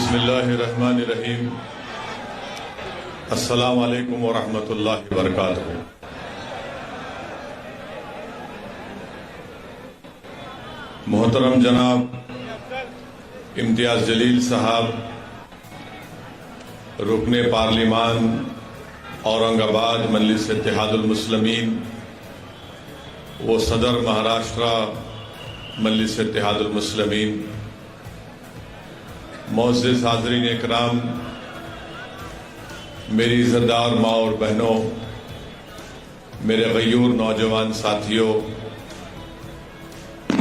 बिस्मिल्लाहिर्रहमानिर्रहीम। अस्सलामु अलैकुम वरहमतुल्लाहि वबरकातुहू। मोहतरम जनाब इम्तियाज जलील साहब, रुकने पार्लिमान औरंगाबाद मजलिस इत्तेहादुल मुस्लिमीन, वो सदर महाराष्ट्र मजलिस इत्तेहादुल मुस्लिमीन, मोअज़्ज़िज़ हाज़रीन इकराम, मेरी इज़्ज़तदार माँ और बहनों, मेरे गयूर नौजवान साथियों,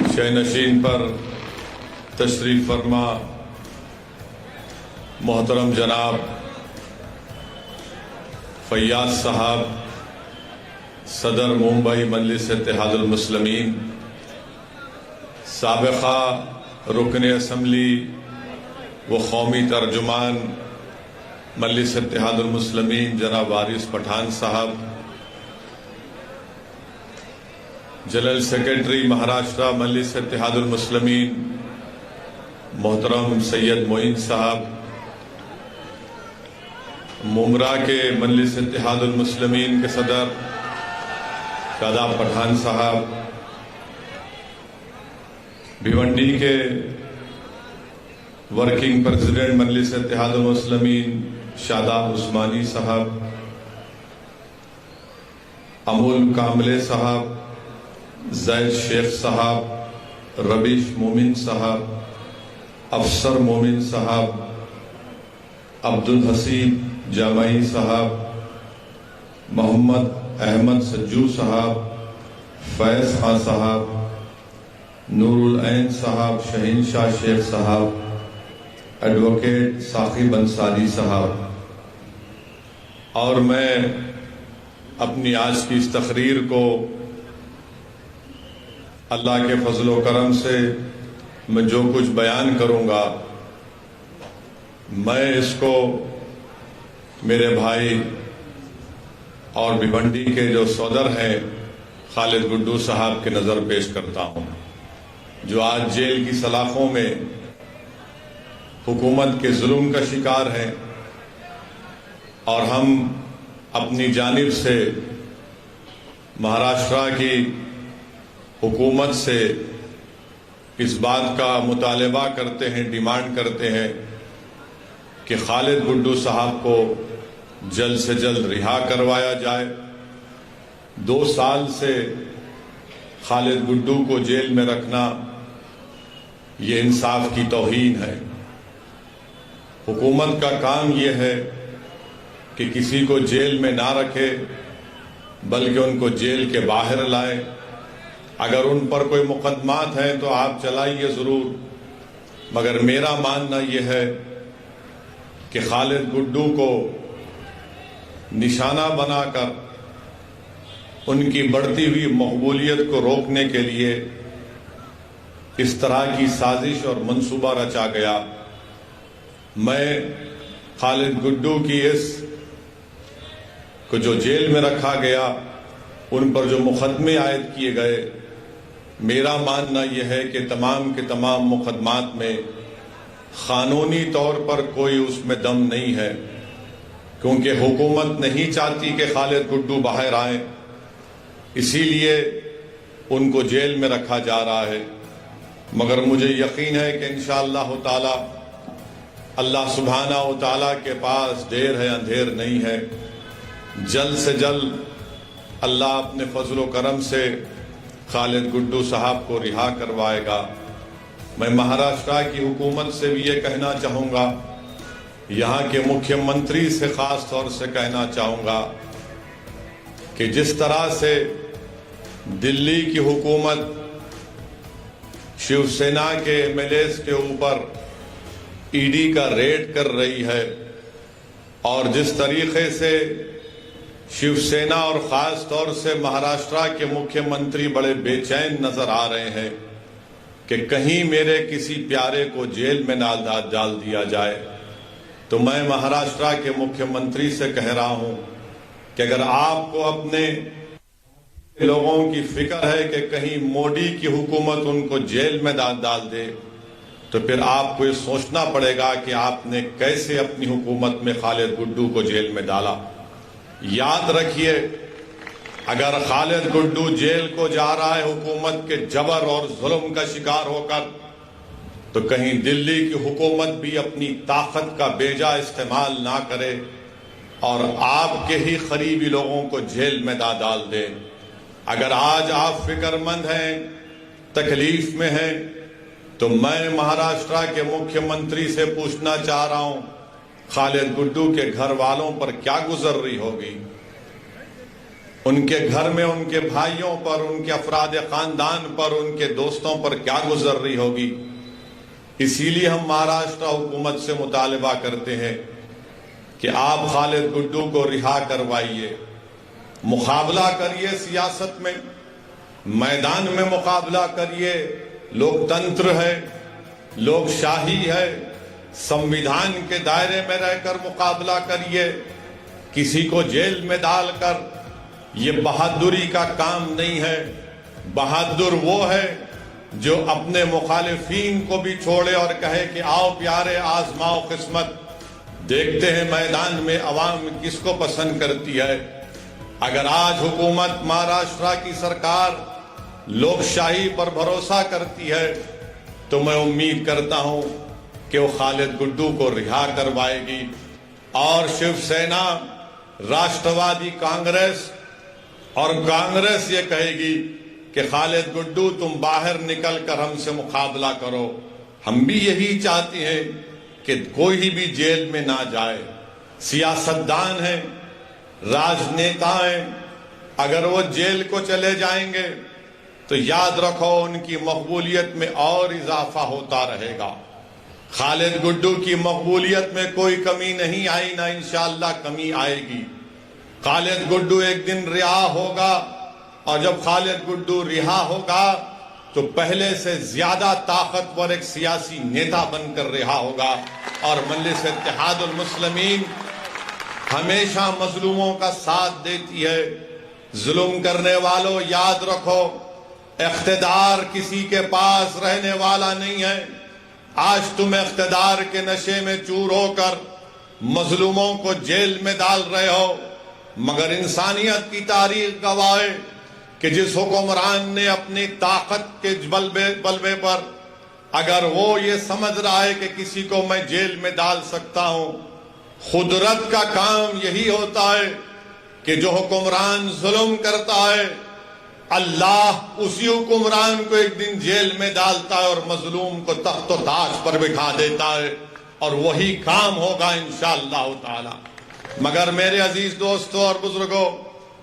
शहनशीन पर तशरीफ़ फरमा मोहतरम जनाब फैयाज साहब, सदर मुंबई मजलिस इत्तेहादुल मुस्लिमीन, साबिक़ा रुकन असम्बली वो कौमी तर्जुमान मजलिस इत्तेहादुल मुस्लिमीन जनाब वारिस पठान साहब, जनरल सेक्रेटरी महाराष्ट्र मजलिस इत्तेहादुल मुस्लिमीन मोहतरम सैयद मोइन साहब, मुमरा के मजलिस इत्तेहादुल मुस्लिमीन के सदर शादाब पठान साहब, भिवंडी के वर्किंग प्रेसिडेंट मजलिस इत्तेहादुल मुस्लिमीन शादाब उस्मानी साहब, अमूल कामले साहब, जैद शेख साहब, रबीश मोमिन साहब, अफसर मोमिन साहब, अब्दुल हसीब जामई साहब, मोहम्मद अहमद सज्जू साहब, फैज खां साहब, नूरुल ऐन साहब, शहीनशाह शेख साहब, एडवोकेट साकिब अंसारी साहब, और मैं अपनी आज की इस तकरीर को अल्लाह के फजल व करम से मैं जो कुछ बयान करूंगा, मैं इसको मेरे भाई और भिवंडी के जो सौदर हैं खालिद गुड्डू साहब के नज़र पेश करता हूं, जो आज जेल की सलाखों में हुकूमत के जुल्म का शिकार हैं, और हम अपनी जानिब से महाराष्ट्र की हुकूमत से इस बात का मुतालबा करते हैं, डिमांड करते हैं कि खालिद गुड्डू साहब को जल्द से जल्द रिहा करवाया जाए। 2 साल से खालिद गुड्डू को जेल में रखना ये इंसाफ की तौहीन है। हुकूमत का काम यह है कि किसी को जेल में ना रखे, बल्कि उनको जेल के बाहर लाए। अगर उन पर कोई मुकदमात हैं तो आप चलाइए ज़रूर, मगर मेरा मानना यह है कि खालिद गुड्डू को निशाना बनाकर उनकी बढ़ती हुई मकबूलियत को रोकने के लिए इस तरह की साजिश और मंसूबा रचा गया। मैं खालिद गुड्डू की इस को जो जेल में रखा गया, उन पर जो मुकदमे आयद किए गए, मेरा मानना यह है कि तमाम के तमाम मुकदमात में कानूनी तौर पर कोई उसमें दम नहीं है, क्योंकि हुकूमत नहीं चाहती कि खालिद गुड्डू बाहर आए, इसीलिए उनको जेल में रखा जा रहा है। मगर मुझे यकीन है कि इंशाअल्लाह ताला अल्लाह सुब्हाना व ताला के पास देर है अंधेर नहीं है। जल्द से जल्द अल्लाह अपने फजल व करम से खालिद गुड्डू साहब को रिहा करवाएगा। मैं महाराष्ट्र की हुकूमत से भी ये कहना चाहूँगा, यहाँ के मुख्यमंत्री से ख़ास तौर से कहना चाहूँगा कि जिस तरह से दिल्ली की हुकूमत शिवसेना के एमएलएस के ऊपर ईडी का रेड कर रही है, और जिस तरीके से शिवसेना और ख़ास तौर से महाराष्ट्र के मुख्यमंत्री बड़े बेचैन नज़र आ रहे हैं कि कहीं मेरे किसी प्यारे को जेल में ना डाल दिया जाए, तो मैं महाराष्ट्र के मुख्यमंत्री से कह रहा हूं कि अगर आपको अपने लोगों की फिक्र है कि कहीं मोदी की हुकूमत उनको जेल में डाल दे, तो फिर आपको ये सोचना पड़ेगा कि आपने कैसे अपनी हुकूमत में खालिद गुड्डू को जेल में डाला। याद रखिए, अगर खालिद गुड्डू जेल को जा रहा है हुकूमत के जबर और जुल्म का शिकार होकर, तो कहीं दिल्ली की हुकूमत भी अपनी ताकत का बेजा इस्तेमाल ना करे और आपके ही करीबी लोगों को जेल में डाल दे। अगर आज आप फिक्रमंद हैं, तकलीफ में हैं, तो मैं महाराष्ट्र के मुख्यमंत्री से पूछना चाह रहा हूं, खालिद गुड्डू के घर वालों पर क्या गुजर रही होगी, उनके घर में उनके भाइयों पर, उनके अफराद खानदान पर, उनके दोस्तों पर क्या गुजर रही होगी। इसीलिए हम महाराष्ट्र हुकूमत से मुतालबा करते हैं कि आप खालिद गुड्डू को रिहा करवाइए, मुकाबला करिए, सियासत में मैदान में मुकाबला करिए। लोकतंत्र है, लोकशाही है, संविधान के दायरे में रहकर मुकाबला करिए। किसी को जेल में डालकर ये बहादुरी का काम नहीं है। बहादुर वो है जो अपने मुखालिफिन को भी छोड़े और कहे कि आओ प्यारे आजमाओ किस्मत, देखते हैं मैदान में अवाम किसको पसंद करती है। अगर आज हुकूमत महाराष्ट्र की सरकार लोकशाही पर भरोसा करती है, तो मैं उम्मीद करता हूं कि वो खालिद गुड्डू को रिहा करवाएगी और शिवसेना, राष्ट्रवादी कांग्रेस और कांग्रेस ये कहेगी कि खालिद गुड्डू तुम बाहर निकल कर हमसे मुकाबला करो। हम भी यही चाहते हैं कि कोई भी जेल में ना जाए। सियासतदान हैं, राजनेता हैं, अगर वो जेल को चले जाएंगे तो याद रखो उनकी मकबूलियत में और इजाफा होता रहेगा। खालिद गुड्डू की मकबूलियत में कोई कमी नहीं आई, ना इंशाअल्लाह कमी आएगी। खालिद गुड्डू एक दिन रिहा होगा और जब खालिद गुड्डू रिहा होगा तो पहले से ज्यादा ताकतवर एक सियासी नेता बनकर रिहा होगा। और मजलिस इत्तेहादुल मुस्लिमीन हमेशा मजलूमों का साथ देती है। जुल्म करने वालों, याद रखो, इख्तिदार किसी के पास रहने वाला नहीं है। आज तुम इख्तिदार के नशे में चूर होकर मजलूमों को जेल में डाल रहे हो, मगर इंसानियत की तारीख गवाह है कि जिस हुक्मरान ने अपनी ताकत के बलबे पर, अगर वो ये समझ रहा है कि किसी को मैं जेल में डाल सकता हूं, खुदरत का काम यही होता है कि जो हुक्मरान जुल्म करता है, अल्लाह उसी हुक्मरान को एक दिन जेल में डालता है और मजलूम को तख्त व ताज पर बिठा देता है, और वही काम होगा इंशाअल्लाह ताला। मगर मेरे अजीज दोस्तों और बुजुर्गों,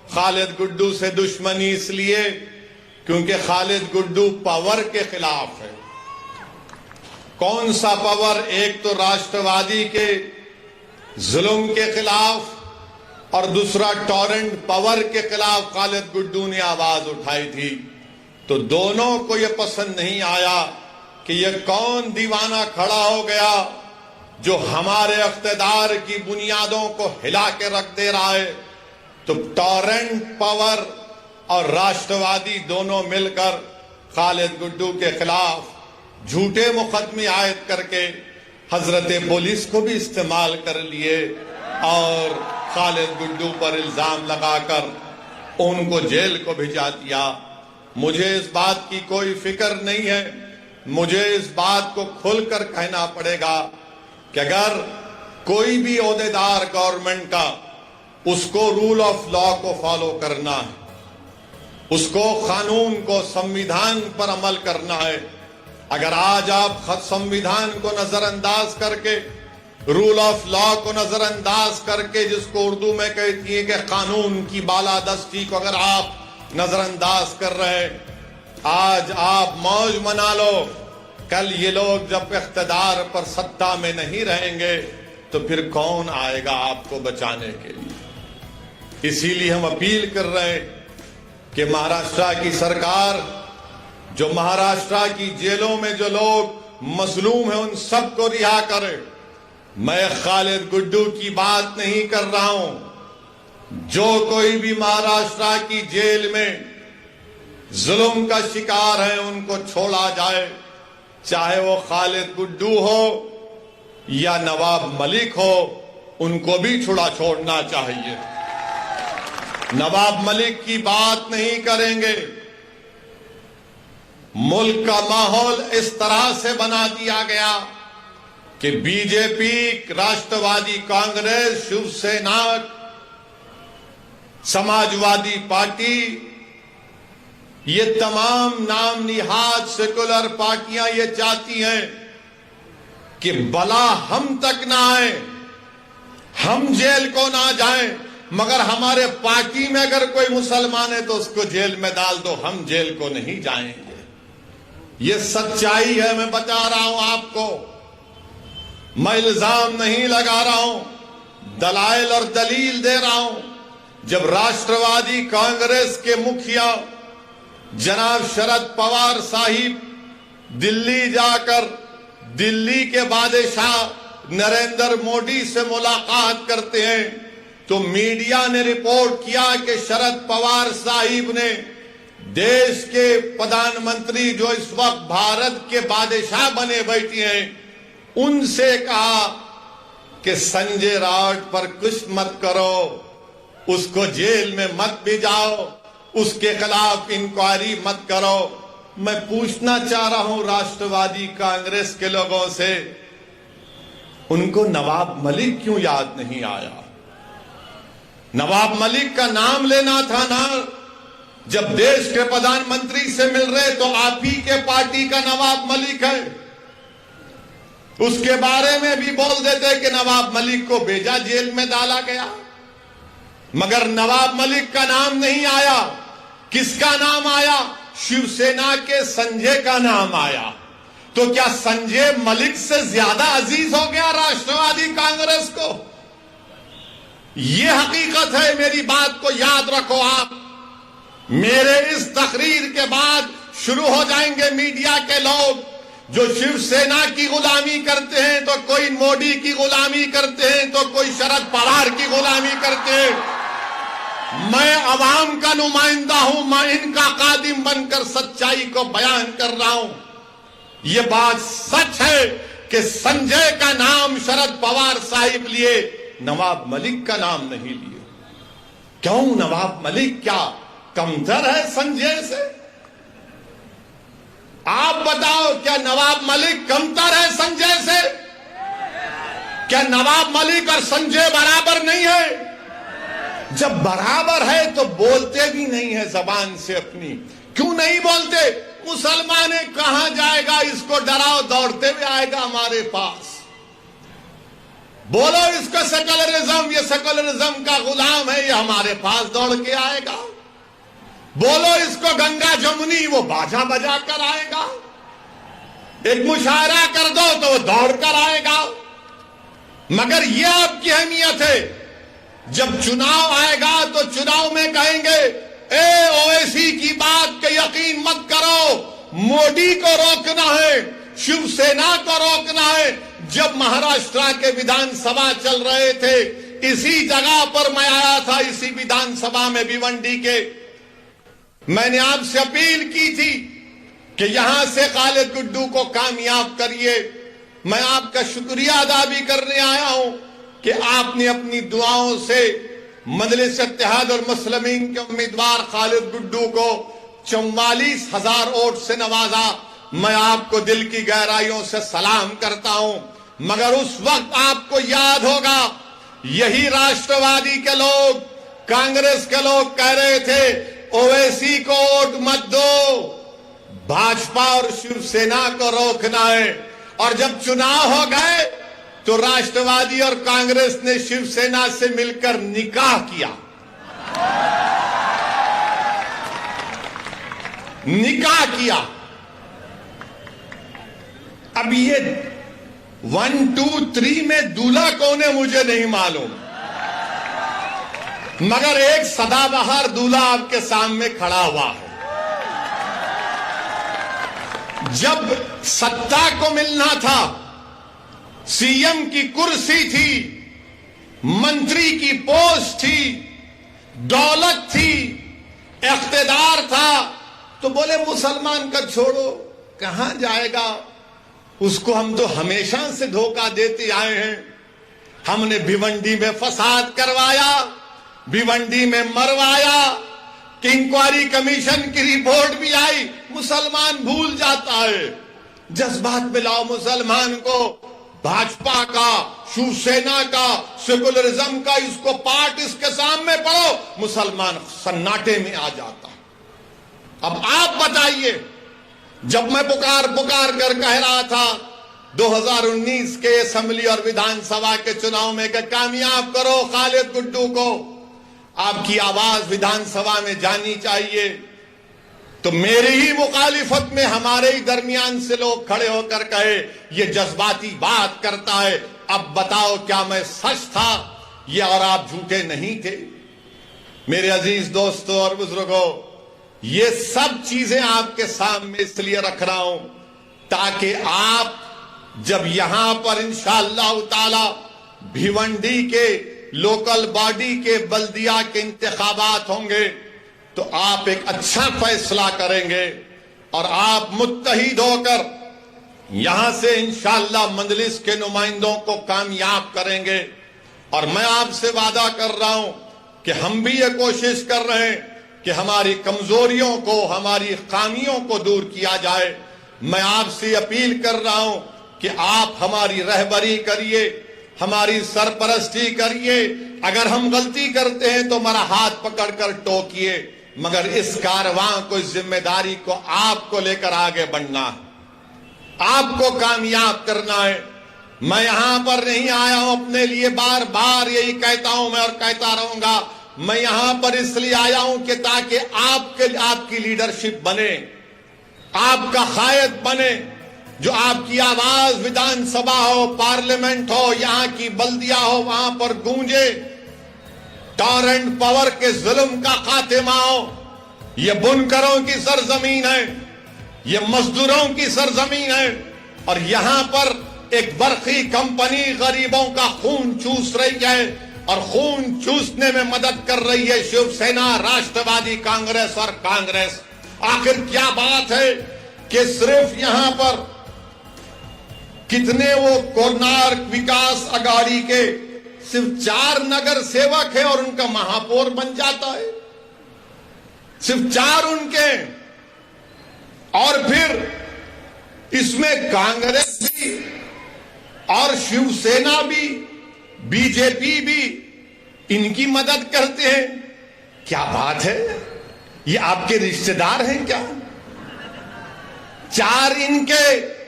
खालिद गुड्डू से दुश्मनी इसलिए क्योंकि खालिद गुड्डू पावर के खिलाफ है। कौन सा पावर? एक तो राष्ट्रवादी के जुल्म के खिलाफ और दूसरा टॉरेंट पावर के खिलाफ खालिद गुड्डू ने आवाज उठाई थी। तो दोनों को यह पसंद नहीं आया कि यह कौन दीवाना खड़ा हो गया जो हमारे इख्तिदार की बुनियादों को हिला के रख दे रहा है। तो टॉरेंट पावर और राष्ट्रवादी दोनों मिलकर खालिद गुड्डू के खिलाफ झूठे मुकदमे आयद करके हजरत पुलिस को भी इस्तेमाल कर लिए और खालिद गुड्डू पर इल्जाम लगाकर उनको जेल को भिजा दिया। मुझे इस बात की कोई फिक्र नहीं है। मुझे इस बात को खुलकर कहना पड़ेगा कि अगर कोई भी ओहदेदार गवर्नमेंट का, उसको रूल ऑफ लॉ को फॉलो करना है, उसको कानून को, संविधान पर अमल करना है। अगर आज आप संविधान को नजरअंदाज करके, रूल ऑफ लॉ को नजरअंदाज करके, जिसको उर्दू में कहती है कि कानून की बालादस्ती को अगर आप नजरअंदाज कर रहे हैं, आज आप मौज मना लो। कल ये लोग जब इख्तिदार पर सत्ता में नहीं रहेंगे तो फिर कौन आएगा आपको बचाने के लिए। इसीलिए हम अपील कर रहे हैं कि महाराष्ट्र की सरकार, जो महाराष्ट्र की जेलों में जो लोग मजलूम हैं उन सबको रिहा करे। मैं खालिद गुड्डू की बात नहीं कर रहा हूं। जो कोई भी महाराष्ट्र की जेल में जुल्म का शिकार है उनको छोड़ा जाए। चाहे वो खालिद गुड्डू हो या नवाब मलिक हो, उनको भी छुड़ा छोड़ना चाहिए। नवाब मलिक की बात नहीं करेंगे। मुल्क का माहौल इस तरह से बना दिया गया कि बीजेपी, राष्ट्रवादी कांग्रेस, शिवसेना, समाजवादी पार्टी, ये तमाम नाम निहाद सेकुलर पार्टियां ये चाहती हैं कि बला हम तक ना आए, हम जेल को ना जाएं, मगर हमारे पार्टी में अगर कोई मुसलमान है तो उसको जेल में डाल दो, हम जेल को नहीं जाएंगे। ये सच्चाई है, मैं बता रहा हूं आपको, मैं इल्जाम नहीं लगा रहा हूं, दलाइल और दलील दे रहा हूं। जब राष्ट्रवादी कांग्रेस के मुखिया जनाब शरद पवार साहिब दिल्ली जाकर दिल्ली के बादशाह नरेंद्र मोदी से मुलाकात करते हैं तो मीडिया ने रिपोर्ट किया कि शरद पवार साहिब ने देश के प्रधानमंत्री जो इस वक्त भारत के बादशाह बने बैठे हैं उनसे कहा कि संजय राउत पर कुछ मत करो, उसको जेल में मत भिजाओ, उसके खिलाफ इंक्वायरी मत करो। मैं पूछना चाह रहा हूं राष्ट्रवादी कांग्रेस के लोगों से, उनको नवाब मलिक क्यों याद नहीं आया? नवाब मलिक का नाम लेना था ना। जब देश के प्रधानमंत्री से मिल रहे तो आप ही के पार्टी का नवाब मलिक है, उसके बारे में भी बोल देते कि नवाब मलिक को भेजा, जेल में डाला गया, मगर नवाब मलिक का नाम नहीं आया। किसका नाम आया? शिवसेना के संजय का नाम आया। तो क्या संजय मलिक से ज्यादा अजीज हो गया राष्ट्रवादी कांग्रेस को? यह हकीकत है, मेरी बात को याद रखो आप। मेरे इस तकरीर के बाद शुरू हो जाएंगे मीडिया के लोग जो शिवसेना की गुलामी करते हैं, तो कोई मोदी की गुलामी करते हैं, तो कोई शरद पवार की गुलामी करते हैं। मैं अवाम का नुमाइंदा हूं, मैं इनका कादिम बनकर सच्चाई को बयान कर रहा हूं। यह बात सच है कि संजय का नाम शरद पवार साहिब लिए, नवाब मलिक का नाम नहीं लिए। क्यों? नवाब मलिक क्या कमतर है संजय से? आप बताओ, क्या नवाब मलिक कमतर है संजय से? क्या नवाब मलिक और संजय बराबर नहीं है? जब बराबर है तो बोलते भी नहीं है जबान से अपनी। क्यों नहीं बोलते? मुसलमान कहां जाएगा, इसको डराओ, दौड़ते हुए आएगा हमारे पास। बोलो इसको सेकुलरिज्म, ये सेकुलरिज्म का गुलाम है, ये हमारे पास दौड़ के आएगा। बोलो इसको गंगा जमुनी, वो बाजा बजा कर आएगा। एक मुशायरा कर दो तो वो दौड़ कर आएगा। मगर ये आपकी अहमियत है, जब चुनाव आएगा तो चुनाव में कहेंगे ए ओवैसी की बात का यकीन मत करो, मोदी को रोकना है, शिवसेना को रोकना है। जब महाराष्ट्र के विधानसभा चल रहे थे, इसी जगह पर मैं आया था, इसी विधानसभा में भिवंडी के, मैंने आपसे अपील की थी कि यहां से खालिद गुड्डू को कामयाब करिए। मैं आपका शुक्रिया अदा भी करने आया हूं कि आपने अपनी दुआओं से मजलिस-ए-इत्तेहाद और मुस्लिमीन के उम्मीदवार खालिद गुड्डू को 44,000 वोट से नवाजा। मैं आपको दिल की गहराइयों से सलाम करता हूं। मगर उस वक्त आपको याद होगा, यही राष्ट्रवादी के लोग, कांग्रेस के लोग कह रहे थे ओवैसी को वोट मत दो, भाजपा और शिवसेना को रोकना है। और जब चुनाव हो गए तो राष्ट्रवादी और कांग्रेस ने शिवसेना से मिलकर निकाह किया। निकाह किया। अब ये 1, 2, 3 में दूल्हा कौन है मुझे नहीं मालूम, मगर एक सदाबहार दूल्हा आपके सामने खड़ा हुआ है। जब सत्ता को मिलना था, सीएम की कुर्सी थी, मंत्री की पोस्ट थी, दौलत थी, इख्तिदार था, तो बोले मुसलमान का छोड़ो, कहां जाएगा, उसको हम तो हमेशा से धोखा देते आए हैं। हमने भिवंडी में फसाद करवाया, भिवंडी में मरवाया, इंक्वायरी कमीशन की रिपोर्ट भी आई। मुसलमान भूल जाता है, जज्बात में लाओ मुसलमान को। भाजपा का, शिवसेना का, सेकुलरिज्म का इसको पाठ इसके सामने पढ़ो, मुसलमान सन्नाटे में आ जाता। अब आप बताइए, जब मैं पुकार कर कह रहा था 2019 के असेंबली और विधानसभा के चुनाव में कि कामयाब करो खालिद गुड्डू को, आपकी आवाज विधानसभा में जानी चाहिए, तो मेरी ही मुखालिफत में हमारे ही दरमियान से लोग खड़े होकर कहे ये जज्बाती बात करता है। अब बताओ क्या मैं सच था ये और आप झूठे नहीं थे? मेरे अजीज दोस्तों और बुजुर्गों, ये सब चीजें आपके सामने इसलिए रख रहा हूं ताकि आप जब यहां पर इंशाअल्लाह ताला भिवंडी के लोकल बॉडी के बल्दिया के इंतखाबात होंगे तो आप एक अच्छा फैसला करेंगे और आप मुत्तहिद होकर यहां से इंशाअल्लाह मजलिस के नुमाइंदों को कामयाब करेंगे। और मैं आपसे वादा कर रहा हूं कि हम भी ये कोशिश कर रहे हैं कि हमारी कमजोरियों को, हमारी खामियों को दूर किया जाए। मैं आपसे अपील कर रहा हूं कि आप हमारी रहबरी करिए, हमारी सरपरस्ती करिए। अगर हम गलती करते हैं तो हमारा हाथ पकड़कर टोकिए, मगर इस कारवां को, इस जिम्मेदारी को आपको लेकर आगे बढ़ना है, आपको कामयाब करना है। मैं यहां पर नहीं आया हूं अपने लिए, बार बार यही कहता हूं मैं और कहता रहूंगा। मैं यहां पर इसलिए आया हूं कि ताकि आपकी लीडरशिप बने, आपका कायद बने, जो आपकी आवाज विधानसभा हो, पार्लियामेंट हो, यहां की बल्दिया हो, वहां पर गूंजे। टॉरेंट पावर के जुल्म का खात्मा हो। ये बुनकरों की सरजमीन है, ये मजदूरों की सरजमीन है, और यहां पर एक बरकी कंपनी गरीबों का खून चूस रही है, और खून चूसने में मदद कर रही है शिवसेना, राष्ट्रवादी कांग्रेस और कांग्रेस। आखिर क्या बात है कि सिर्फ यहां पर कितने वो कोणार्क विकास अघाड़ी के सिर्फ 4 नगर सेवक है और उनका महापौर बन जाता है, सिर्फ 4 उनके। और फिर इसमें कांग्रेस भी और शिवसेना भी, बीजेपी भी इनकी मदद करते हैं। क्या बात है, ये आपके रिश्तेदार हैं क्या? 4 इनके,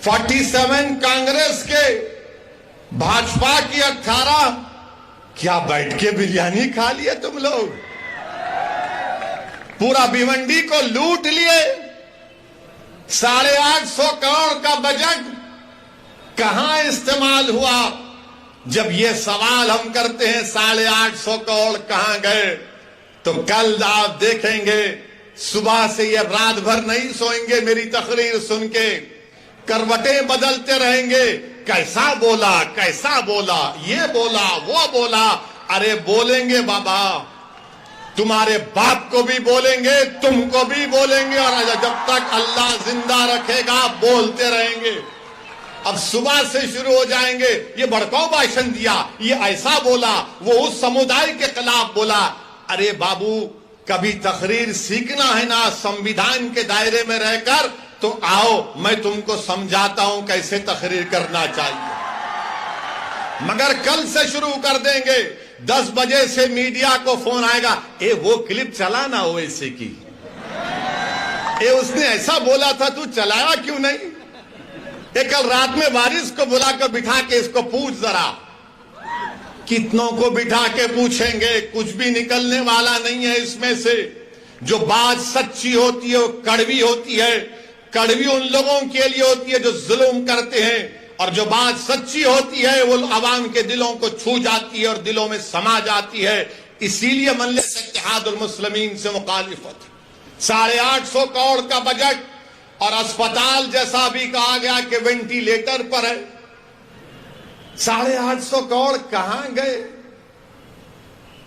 47 कांग्रेस के, भाजपा की 18। क्या बैठ के बिरयानी खा लिए तुम लोग? पूरा भिवंडी को लूट लिए। 850 करोड़ का बजट कहां इस्तेमाल हुआ? जब ये सवाल हम करते हैं 850 करोड़ कहां गए, तो कल आप देखेंगे सुबह से ये रात भर नहीं सोएंगे मेरी तकरीर सुन के, करवटें बदलते रहेंगे। कैसा बोला, कैसा बोला, ये बोला, वो बोला। अरे बोलेंगे बाबा, तुम्हारे बाप को भी बोलेंगे, तुमको भी बोलेंगे, और जब तक अल्लाह जिंदा रखेगा बोलते रहेंगे। अब सुबह से शुरू हो जाएंगे, ये भड़काऊ भाषण दिया, ये ऐसा बोला, वो उस समुदाय के खिलाफ बोला। अरे बाबू, कभी तकरीर सीखना है ना संविधान के दायरे में रहकर, तो आओ मैं तुमको समझाता हूं कैसे तकरीर करना चाहिए। मगर कल से शुरू कर देंगे, 10 बजे से मीडिया को फोन आएगा, ए वो क्लिप चला ना ओवैसी की, ए उसने ऐसा बोला था, तू चलाया क्यों नहीं? कल रात में बारिश को बुलाकर बिठा के इसको पूछ जरा। कितनों को बिठा के पूछेंगे, कुछ भी निकलने वाला नहीं है इसमें से। जो बात सच्ची होती है वो कड़वी होती है। कड़वी उन लोगों के लिए होती है जो जुल्म करते हैं, और जो बात सच्ची होती है वो आवाम के दिलों को छू जाती है और दिलों में समा जाती है। इसीलिए मजलिस इत्तेहादुल मुस्लिमीन से मुखालिफत। 850 करोड़ का बजट, और अस्पताल जैसा भी कहा गया कि वेंटिलेटर पर है। 850 करोड़ कहां गए?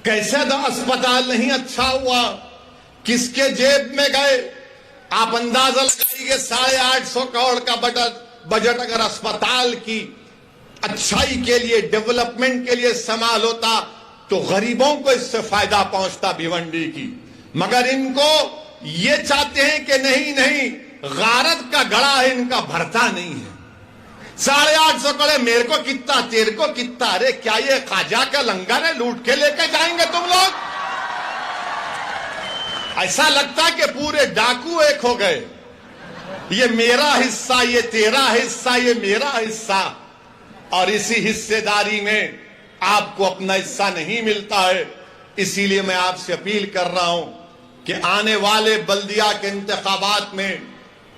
कैसे अस्पताल नहीं अच्छा हुआ? किसके जेब में गए? आप अंदाजा लगाइए। 850 करोड़ का बजट अगर अस्पताल की अच्छाई के लिए, डेवलपमेंट के लिए इस्तेमाल होता तो गरीबों को इससे फायदा पहुंचता भिवंडी की। मगर इनको ये चाहते हैं कि नहीं नहीं, गारत का गड़ा है, इनका भरता नहीं है। 850 कड़े मेरे को कितना, तेरे को कितना। अरे क्या ये खाजा का लंगर है, लूट के लेके जाएंगे तुम लोग? ऐसा लगता कि पूरे डाकू एक हो गए। ये मेरा हिस्सा, ये तेरा हिस्सा, ये मेरा हिस्सा। और इसी हिस्सेदारी में आपको अपना हिस्सा नहीं मिलता है। इसीलिए मैं आपसे अपील कर रहा हूं कि आने वाले बल्दिया के इंतखाबात में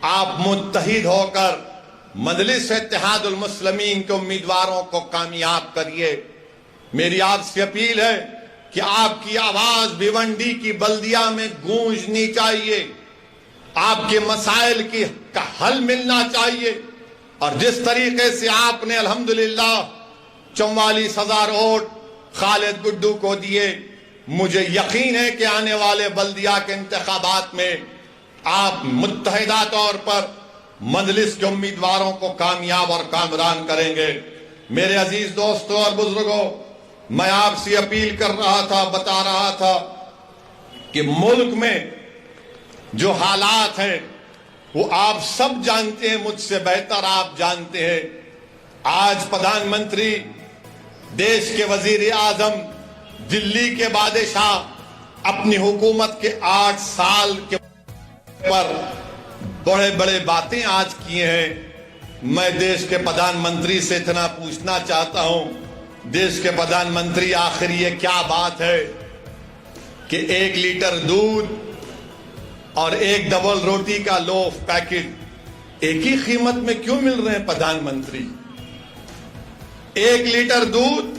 आप मुत्तहिद होकर मजलिस इत्तेहादुल मुस्लिमीन के उम्मीदवारों को कामयाब करिए। मेरी आपसे अपील है कि आपकी आवाज भिवंडी की बल्दिया में गूंजनी चाहिए। आपके मसाइल का हल मिलना चाहिए। और जिस तरीके से आपने अल्हम्दुलिल्लाह 44,000 वोट खालिद गुड्डू को दिए, मुझे यकीन है कि आने वाले बल्दिया के इंतखाबात में आप मुत्तहिदा तौर पर मजलिस के उम्मीदवारों को कामयाब और कामरान करेंगे। मेरे अजीज दोस्तों और बुजुर्गों, मैं आपसे अपील कर रहा था, बता रहा था कि मुल्क में जो हालात हैं वो आप सब जानते हैं, मुझसे बेहतर आप जानते हैं। आज प्रधानमंत्री, देश के वजीर आजम, दिल्ली के बादशाह अपनी हुकूमत के 8 साल के पर बड़े बड़े बातें आज किए हैं। मैं देश के प्रधानमंत्री से इतना पूछना चाहता हूं, देश के प्रधानमंत्री, आखिर ये क्या बात है कि 1 लीटर दूध और 1 डबल रोटी का लोफ पैकेट एक ही कीमत में क्यों मिल रहे हैं प्रधानमंत्री? 1 लीटर दूध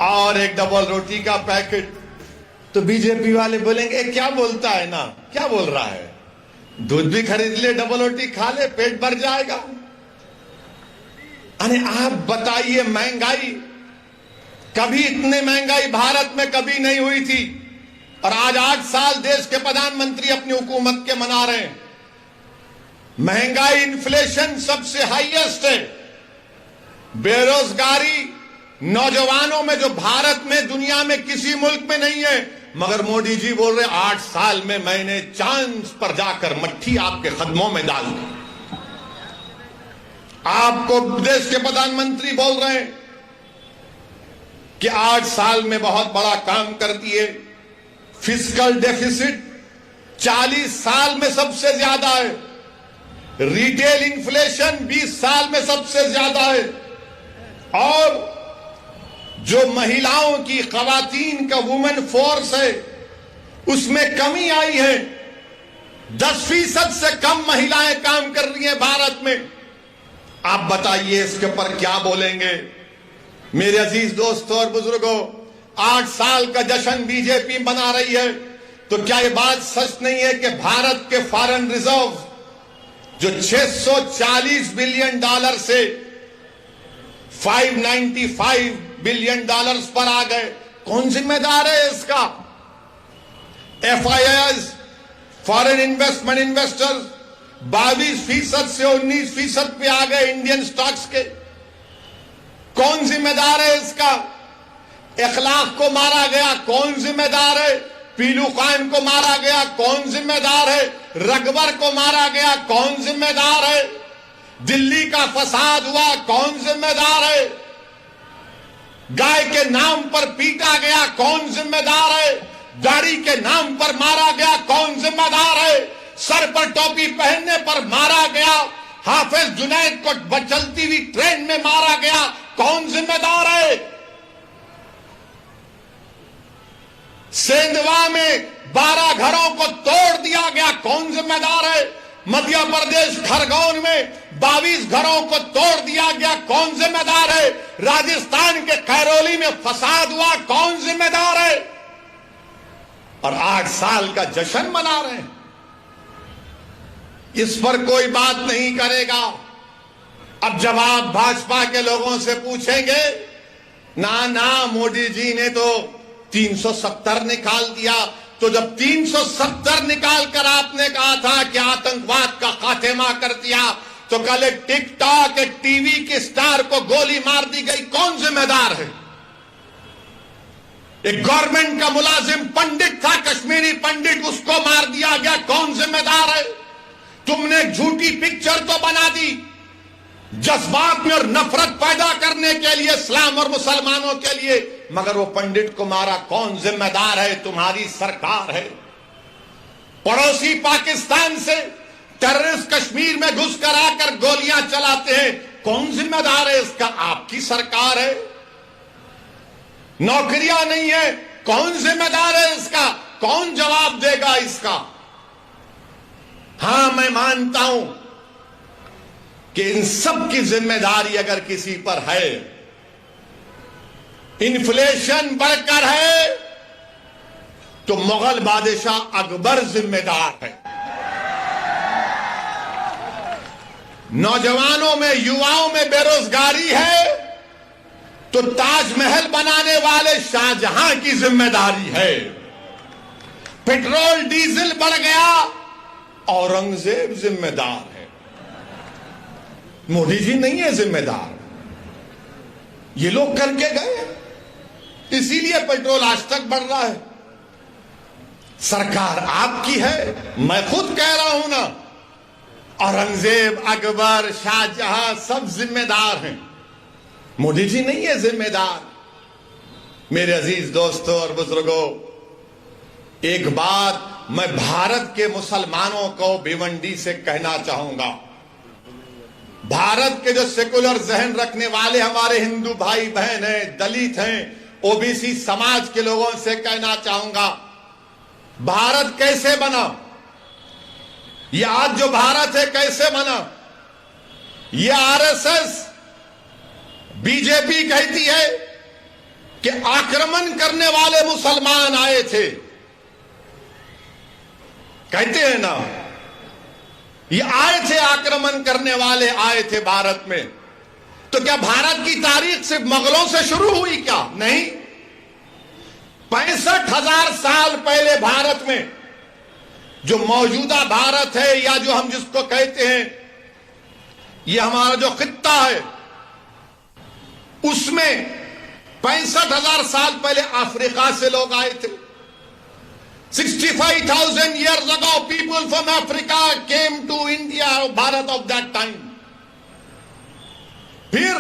और 1 डबल रोटी का पैकेट। तो बीजेपी वाले बोलेंगे क्या बोलता है ना, क्या बोल रहा है, दूध भी खरीद ले, डबल रोटी खा ले, पेट भर जाएगा। अरे आप बताइए, महंगाई, कभी इतनी महंगाई भारत में कभी नहीं हुई थी। और आज 8 साल देश के प्रधानमंत्री अपनी हुकूमत के मना रहे हैं। महंगाई, इन्फ्लेशन सबसे हाईएस्ट है। बेरोजगारी नौजवानों में जो भारत में, दुनिया में किसी मुल्क में नहीं है। मगर मोदी जी बोल रहे 8 साल में मैंने चांद पर जाकर मट्ठी आपके कदमों में डाल दी। आपको देश के प्रधानमंत्री बोल रहे हैं कि 8 साल में बहुत बड़ा काम कर दिए। फिस्कल डेफिसिट 40 साल में सबसे ज्यादा है। रिटेल इन्फ्लेशन 20 साल में सबसे ज्यादा है। और जो महिलाओं की, खवातीन का वुमेन फोर्स है, उसमें कमी आई है। 10% से कम महिलाएं काम कर रही हैं भारत में। आप बताइए इसके ऊपर क्या बोलेंगे? मेरे अजीज दोस्तों और बुजुर्गों, 8 साल का जश्न बीजेपी मना रही है, तो क्या ये बात सच नहीं है कि भारत के फॉरेन रिजर्व जो 640 बिलियन डॉलर से 595 बिलियन डॉलर्स पर आ गए? कौन जिम्मेदार है इसका? FIIs, फॉरेन इन्वेस्टमेंट इन्वेस्टर्स 22% से 19% पे आ गए इंडियन स्टॉक्स के। कौन जिम्मेदार है इसका? इखलाक को मारा गया, कौन जिम्मेदार है? पीलू खान को मारा गया, कौन जिम्मेदार है? रगबर को मारा गया, कौन जिम्मेदार है? दिल्ली का फसाद हुआ, कौन जिम्मेदार है? गाय के नाम पर पीटा गया, कौन जिम्मेदार है? गाड़ी के नाम पर मारा गया, कौन जिम्मेदार है? सर पर टोपी पहनने पर मारा गया, हाफिज जुनैद को चलती हुई ट्रेन में मारा गया, कौन जिम्मेदार है? सेंधवा में 12 घरों को तोड़ दिया गया, कौन जिम्मेदार है? मध्य प्रदेश खरगोन में 22 घरों को तोड़ दिया गया, कौन जिम्मेदार है? राजस्थान के खैरोली में फसाद हुआ, कौन जिम्मेदार है? और 8 साल का जश्न मना रहे हैं, इस पर कोई बात नहीं करेगा। अब जब आप भाजपा के लोगों से पूछेंगे, ना ना मोदी जी ने तो 370 निकाल दिया, तो जब 370 निकाल कर आपने कहा था कि आतंकवाद का खात्मा कर दिया, तो कल एक टिकटॉक, एक टीवी के स्टार को गोली मार दी गई, कौन जिम्मेदार है? एक गवर्नमेंट का मुलाजिम पंडित था, कश्मीरी पंडित, उसको मार दिया गया, कौन जिम्मेदार है? तुमने एक झूठी पिक्चर तो बना दी जज्बात में और नफरत पैदा करने के लिए इस्लाम और मुसलमानों के लिए, मगर वो पंडित को मारा, कौन जिम्मेदार है? तुम्हारी सरकार है। पड़ोसी पाकिस्तान से टेररिस्ट कश्मीर में घुस कर आकर गोलियां चलाते हैं, कौन जिम्मेदार है इसका? आपकी सरकार है। नौकरियां नहीं है, कौन जिम्मेदार है इसका? कौन जवाब देगा इसका? हां, मैं मानता हूं कि इन सब की जिम्मेदारी अगर किसी पर है, इन्फ्लेशन बढ़कर है, तो मुगल बादशाह अकबर जिम्मेदार है। नौजवानों में, युवाओं में बेरोजगारी है, तो ताजमहल बनाने वाले शाहजहां की जिम्मेदारी है। पेट्रोल डीजल बढ़ गया, औरंगजेब जिम्मेदार है। मोदी जी नहीं है जिम्मेदार, ये लोग करके गए, इसीलिए पेट्रोल आज तक बढ़ रहा है। सरकार आपकी है, मैं खुद कह रहा हूं ना, औरंगजेब, अकबर, शाहजहां सब जिम्मेदार हैं, मोदी जी नहीं है जिम्मेदार। मेरे अजीज दोस्तों और बुजुर्गों, एक बात मैं भारत के मुसलमानों को भिवंडी से कहना चाहूंगा। भारत के जो सेकुलर जहन रखने वाले हमारे हिंदू भाई बहन हैं, दलित हैं, ओबीसी समाज के लोगों से कहना चाहूंगा, भारत कैसे बना? ये आज जो भारत है कैसे बना? ये आरएसएस, बीजेपी कहती है कि आक्रमण करने वाले मुसलमान आए थे, कहते हैं ना, ये आए थे, आक्रमण करने वाले आए थे भारत में। तो क्या भारत की तारीख सिर्फ मुगलों से शुरू हुई क्या? नहीं, 65,000 साल पहले भारत में, जो मौजूदा भारत है या जो हम जिसको कहते हैं, ये हमारा जो खित्ता है, उसमें 65,000 साल पहले अफ्रीका से लोग आए थे। 65,000 years ago, people from Africa came to India, Bharat of that time. फिर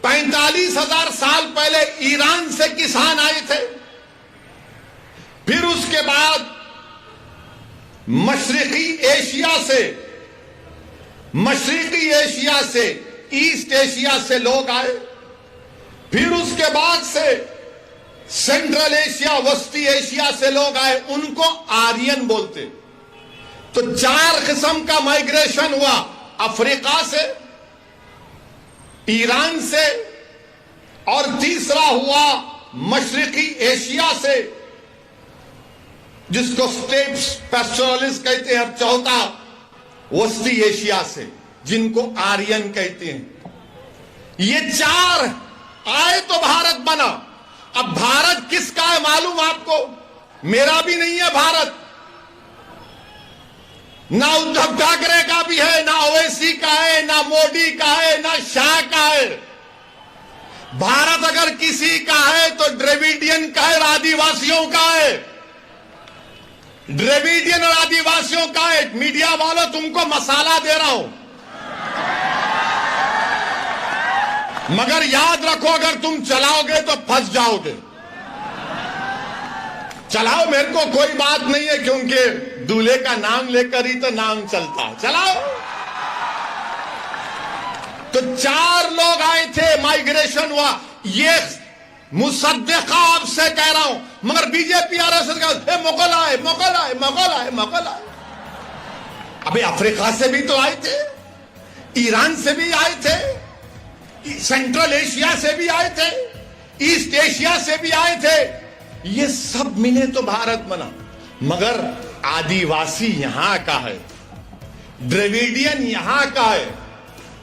45,000 साल पहले ईरान से किसान आए थे। फिर उसके बाद मशरिकी एशिया से ईस्ट एशिया से लोग आए। फिर उसके बाद से सेंट्रल एशिया, वस्ती एशिया से लोग आए, उनको आर्यन बोलते। तो 4 किस्म का माइग्रेशन हुआ, अफ्रीका से, ईरान से, और तीसरा हुआ मशरिकी एशिया से, जिसको स्टेप्स पैस्टोरलिस्ट कहते हैं, और चौथा वस्ती एशिया से, जिनको आर्यन कहते हैं। ये 4 आए तो भारत बना। अब भारत किसका है मालूम आपको? मेरा भी नहीं है भारत, ना उद्धव ठाकरे का भी है, ना ओवैसी का है, ना मोदी का है, ना शाह का है। भारत अगर किसी का है तो द्रविडियन का है, आदिवासियों का है। द्रविडियन और आदिवासियों का है। मीडिया वालों, तुमको मसाला दे रहा हूं, मगर याद रखो, अगर तुम चलाओगे तो फंस जाओगे। चलाओ, मेरे को कोई बात नहीं है, क्योंकि दूल्हे का नाम लेकर ही तो नाम चलता है। चलाओ। तो 4 लोग आए थे, माइग्रेशन हुआ। ये मुसद्दिका आपसे कह रहा हूं, मगर बीजेपी आरएसएस का मुगल आए। अबे अफ्रीका से भी तो आए थे, ईरान से भी आए थे, सेंट्रल एशिया से भी आए थे, ईस्ट एशिया से भी आए थे। ये सब मिले तो भारत बना। मगर आदिवासी यहां का है, द्रविडियन यहां का है।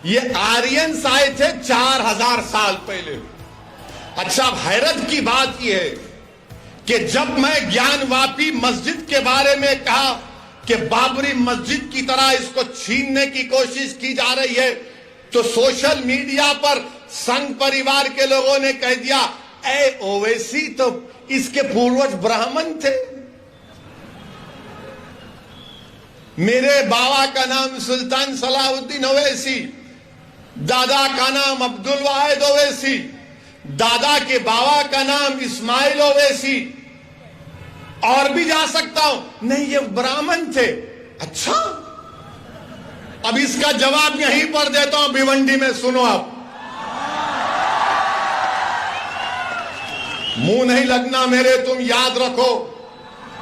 ये आर्यंस आए थे 4000 साल पहले। अच्छा, हैरत की बात यह है कि जब मैं ज्ञानवापी मस्जिद के बारे में कहा कि बाबरी मस्जिद की तरह इसको छीनने की कोशिश की जा रही है, तो सोशल मीडिया पर संघ परिवार के लोगों ने कह दिया, ए ओवैसी तो इसके पूर्वज ब्राह्मण थे। मेरे बाबा का नाम सुल्तान सलाहुद्दीन ओवैसी, दादा का नाम अब्दुल वाहिद ओवैसी, दादा के बाबा का नाम इस्माइल ओवैसी, और भी जा सकता हूं। नहीं, ये ब्राह्मण थे। अच्छा, अब इसका जवाब यहीं पर देता हूं भिवंडी में, सुनो आप। मुंह नहीं लगना मेरे, तुम याद रखो,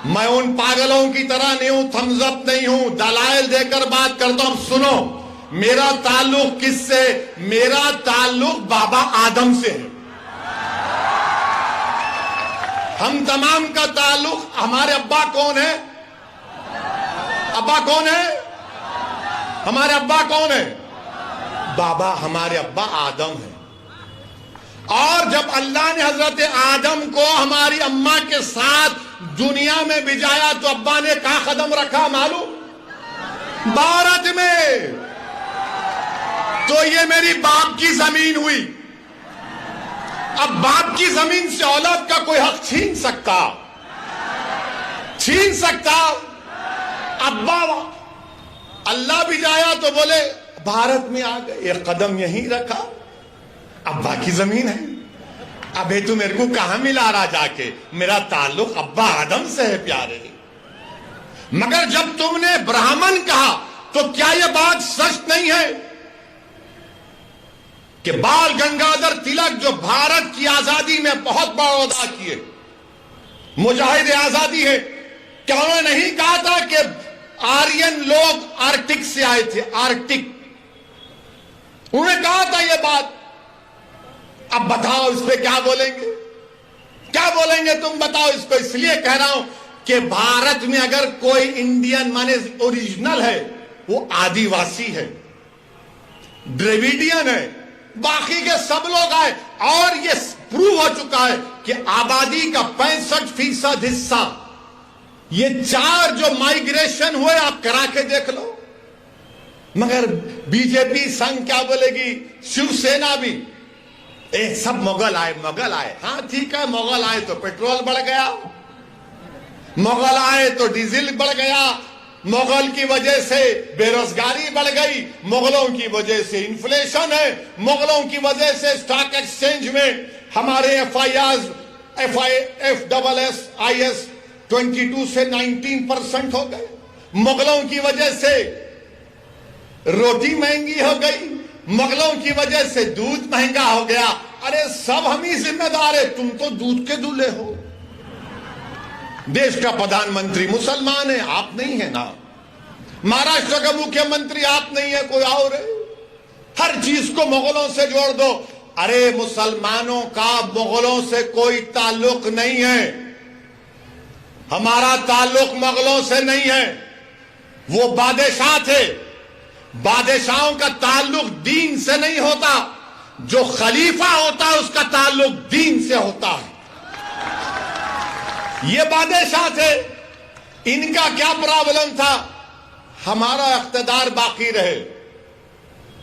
मैं उन पागलों की तरह नहीं हूं, थम्स अप नहीं हूं, दलाइल देकर बात करता हूं। सुनो, मेरा ताल्लुक किससे? मेरा ताल्लुक बाबा आदम से है। हम तमाम का ताल्लुक, हमारे अब्बा कौन है? अब्बा कौन है? हमारे अब्बा कौन है? बाबा, हमारे अब्बा आदम है। और जब अल्लाह ने हजरत आदम को हमारी अम्मा के साथ दुनिया में भिजाया, तो अब्बा ने कहां कदम रखा मालूम? भारत में। तो ये मेरी बाप की जमीन हुई। अब बाप की जमीन से औलाद का कोई हक छीन सकता? छीन सकता? अब्बा अल्लाह भी जाया तो बोले भारत में आ गए, एक कदम यहीं रखा, अब्बा की जमीन है। अबे तू मेरे को कहां मिला रहा जाके? मेरा ताल्लुक अब्बा आदम से है प्यारे। मगर जब तुमने ब्राह्मण कहा, तो क्या यह बात सच नहीं है कि बाल गंगाधर तिलक, जो भारत की आजादी में बहुत बड़ा अदा किए, मुजाहिद आजादी है, क्या उन्होंने नहीं कहा था कि आर्यन लोग आर्कटिक से आए थे? आर्कटिक, उन्होंने कहा था यह बात। अब बताओ इस पे क्या बोलेंगे? क्या बोलेंगे तुम बताओ इसको? इसलिए कह रहा हूं कि भारत में अगर कोई इंडियन माने ओरिजिनल है, वो आदिवासी है, द्रविडियन है, बाकी के सब लोग आए। और ये प्रूव हो चुका है कि आबादी का 65% हिस्सा, ये 4 जो माइग्रेशन हुए, आप करा के देख लो। मगर बीजेपी संघ क्या बोलेगी, शिवसेना भी, सब मुगल आए, मुगल आए। हाँ ठीक है, मुगल आए तो पेट्रोल बढ़ गया, मुगल आए तो डीजल बढ़ गया, मुगल की वजह से बेरोजगारी बढ़ गई, मुगलों की वजह से इन्फ्लेशन है, मुगलों की वजह से स्टॉक एक्सचेंज में हमारे FIS 22 से 19% हो गए, मुगलों की वजह से रोटी महंगी हो गई, मुगलों की वजह से दूध महंगा हो गया। अरे सब हम ही जिम्मेदार है, तुम तो दूध के दूल्हे हो। देश का प्रधानमंत्री मुसलमान है, आप नहीं है ना। महाराष्ट्र का मुख्यमंत्री आप नहीं है, कोई और है। हर चीज को मुगलों से जोड़ दो। अरे मुसलमानों का मुगलों से कोई ताल्लुक नहीं है, हमारा ताल्लुक मुगलों से नहीं है, वो बादशाह थे। बादशाहों का ताल्लुक दीन से नहीं होता, जो खलीफा होता है उसका ताल्लुक दीन से होता है। ये बादशाह थे, इनका क्या प्रॉब्लम था? हमारा इख्तिदार बाकी रहे।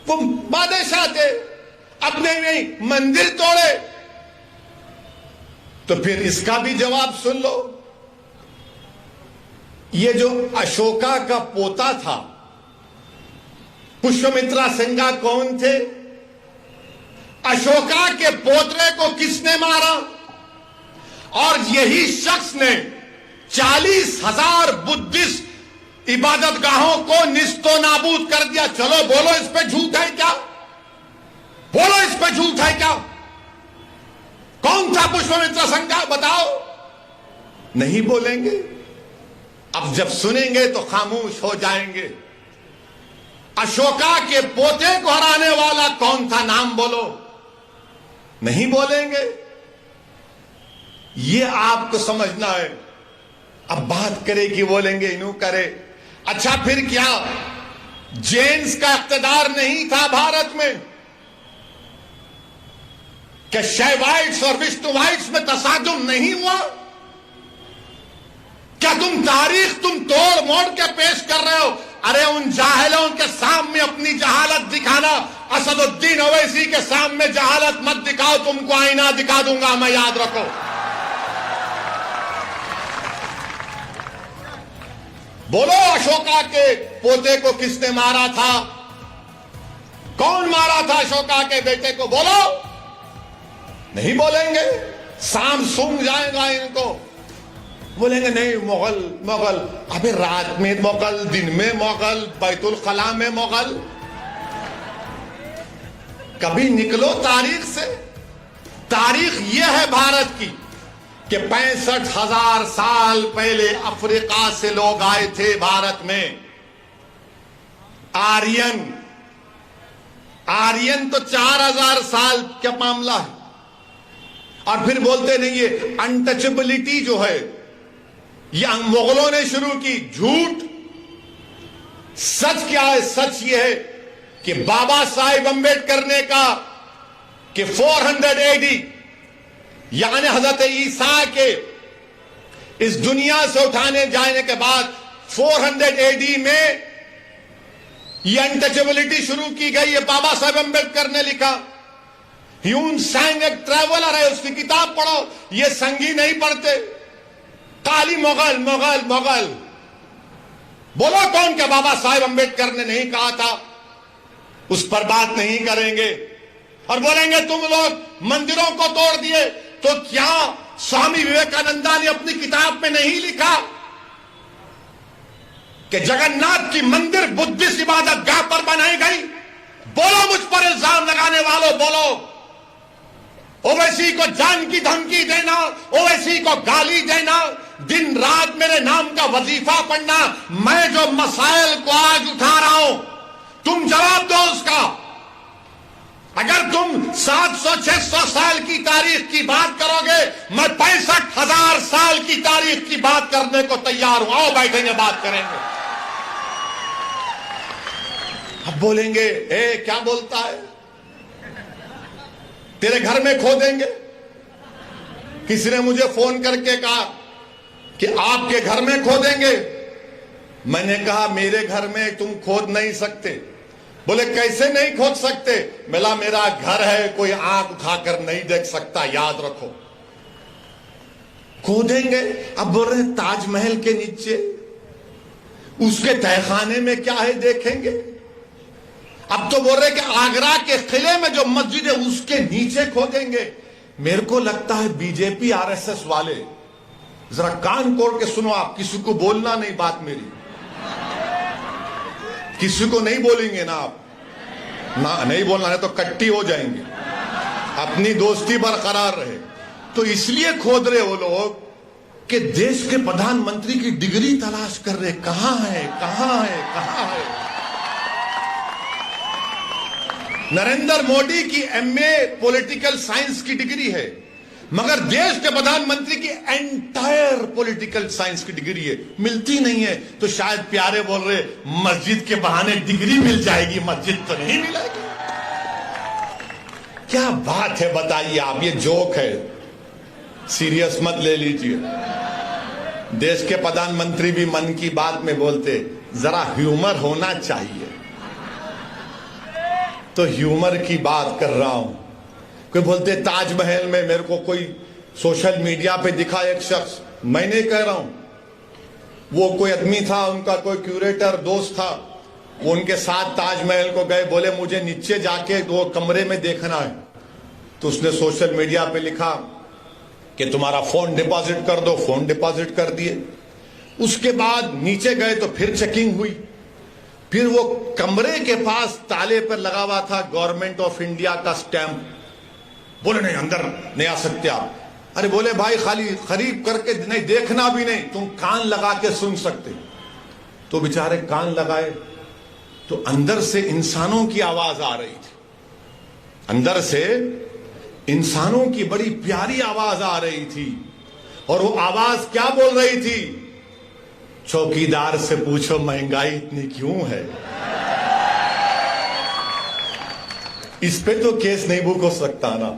वो बादशाह थे, अपने नहीं मंदिर तोड़े। तो फिर इसका भी जवाब सुन लो। ये जो अशोका का पोता था, पुष्यमित्रा सिंघा, कौन थे? अशोका के पोतरे को किसने मारा? और यही शख्स ने 40,000 बुद्धिस्ट इबादत गाहों को निस्तो नाबूद कर दिया। चलो बोलो, इस पे झूठ है क्या? बोलो, इस पे झूठ है क्या? कौन था पुष्यमित्रा सिंघा? बताओ। नहीं बोलेंगे। अब जब सुनेंगे तो खामोश हो जाएंगे। अशोका के पोते को हराने वाला कौन था? नाम बोलो। नहीं बोलेंगे। ये आपको समझना है। अब बात करे कि बोलेंगे इनू करे। अच्छा फिर क्या जेन्स का इख्तिदार नहीं था भारत में? क्या शैवाइट्स और विष्णुवाइट्स में तसादुम नहीं हुआ? क्या तुम तारीख तुम तोड़ मोड़ के पेश कर रहे हो? अरे उन जाहिलों के सामने अपनी जहालत दिखाना, असदुद्दीन ओवैसी के सामने जहालत मत दिखाओ, तुमको आईना दिखा दूंगा मैं, याद रखो। बोलो अशोका के पोते को किसने मारा था? कौन मारा था अशोका के बेटे को? बोलो। नहीं बोलेंगे, शाम सूंघ जाएगा इनको। बोलेंगे नहीं मुगल मुगल। अबे रात में मुगल, दिन में मुगल, बैतुल खला में मुगल। कभी निकलो तारीख से। तारीख यह है भारत की कि 65,000 साल पहले अफ्रीका से लोग आए थे भारत में। आर्यन तो 4,000 साल का मामला है। और फिर बोलते नहीं, ये अनटचेबिलिटी जो है ये मुगलों ने शुरू की। झूठ। सच क्या है? सच ये है कि बाबा साहेब अंबेडकर ने कहा कि 400 एडी यानी हजरत ईसा के इस दुनिया से उठाने जाने के बाद 400 एडी में ये अनटचेबिलिटी शुरू की गई है। बाबा साहेब अंबेडकर ने लिखा। ह्यून सांग एक ट्रैवलर है, उसकी किताब पढ़ो। ये संगी नहीं पढ़ते, काली मुगल मुगल मुगल। बोलो कौन क्या बाबा साहेब अंबेडकर ने नहीं कहा था? उस पर बात नहीं करेंगे। और बोलेंगे तुम लोग मंदिरों को तोड़ दिए, तो क्या स्वामी विवेकानंदा ने अपनी किताब में नहीं लिखा कि जगन्नाथ की मंदिर बुद्धिस्ट इबादत गाह पर बनाई गई? बोलो मुझ पर इल्जाम लगाने वालों, बोलो। ओवैसी को जान की धमकी देना, ओवैसी को गाली देना, दिन रात मेरे नाम का वजीफा पढ़ना। मैं जो मसाइल को आज उठा रहा हूं, तुम जवाब दो उसका। अगर तुम 700-600 साल की तारीख की बात करोगे, मैं 65,000 साल की तारीख की बात करने को तैयार हूं। आओ बैठेंगे, बात करेंगे। अब बोलेंगे ए क्या बोलता है? तेरे घर में खोदेंगे। किसी ने मुझे फोन करके कहा कि आपके घर में खोदेंगे। मैंने कहा मेरे घर में तुम खोद नहीं सकते। बोले कैसे नहीं खोद सकते? मिला मेरा घर है, कोई आंख उठाकर नहीं देख सकता, याद रखो। खोदेंगे। अब बोल रहे ताजमहल के नीचे, उसके तहखाने में क्या है देखेंगे। अब तो बोल रहे कि आगरा के किले में जो मस्जिद है उसके नीचे खोदेंगे। मेरे को लगता है बीजेपी आरएसएस वाले, जरा कान खोल के सुनो आप, किसी को बोलना नहीं बात मेरी, किसी को नहीं बोलेंगे ना आप, ना नहीं बोलना है तो कट्टी हो जाएंगे। अपनी दोस्ती बरकरार रहे। तो इसलिए खोद रहे वो लोग कि देश के प्रधानमंत्री की डिग्री तलाश कर रहे, कहां है कहां है कहां है। नरेंद्र मोदी की एमए पॉलिटिकल साइंस की डिग्री है, मगर देश के प्रधानमंत्री की एंटायर पॉलिटिकल साइंस की डिग्री है, मिलती नहीं है। तो शायद प्यारे बोल रहे मस्जिद के बहाने डिग्री मिल जाएगी, मस्जिद तो नहीं मिलेगी। क्या बात है बताइए आप, ये जोक है, सीरियस मत ले लीजिए। देश के प्रधानमंत्री भी मन की बात में बोलते, जरा ह्यूमर होना चाहिए। तो ह्यूमर की बात कर रहा हूं। कोई बोलते ताजमहल में मेरे को कोई सोशल मीडिया पे दिखा एक शख्स, मैं नहीं कह रहा हूं, वो कोई आदमी था, उनका कोई क्यूरेटर दोस्त था, वो उनके साथ ताजमहल को गए। बोले मुझे नीचे जाके दो कमरे में देखना है। तो उसने सोशल मीडिया पे लिखा कि तुम्हारा फोन डिपॉजिट कर दो। फोन डिपॉजिट कर दिए। उसके बाद नीचे गए तो फिर चेकिंग हुई। फिर वो कमरे के पास ताले पर लगा हुआ था गवर्नमेंट ऑफ इंडिया का स्टैंप। बोले नहीं अंदर नहीं आ सकते आप। अरे बोले भाई खाली खरीद करके नहीं, देखना भी नहीं, तुम कान लगा के सुन सकते। तो बेचारे कान लगाए तो अंदर से इंसानों की आवाज आ रही थी। अंदर से इंसानों की बड़ी प्यारी आवाज आ रही थी। और वो आवाज क्या बोल रही थी? चौकीदार से पूछो महंगाई इतनी क्यों है। इस पे तो केस नहीं बुक हो सकता ना,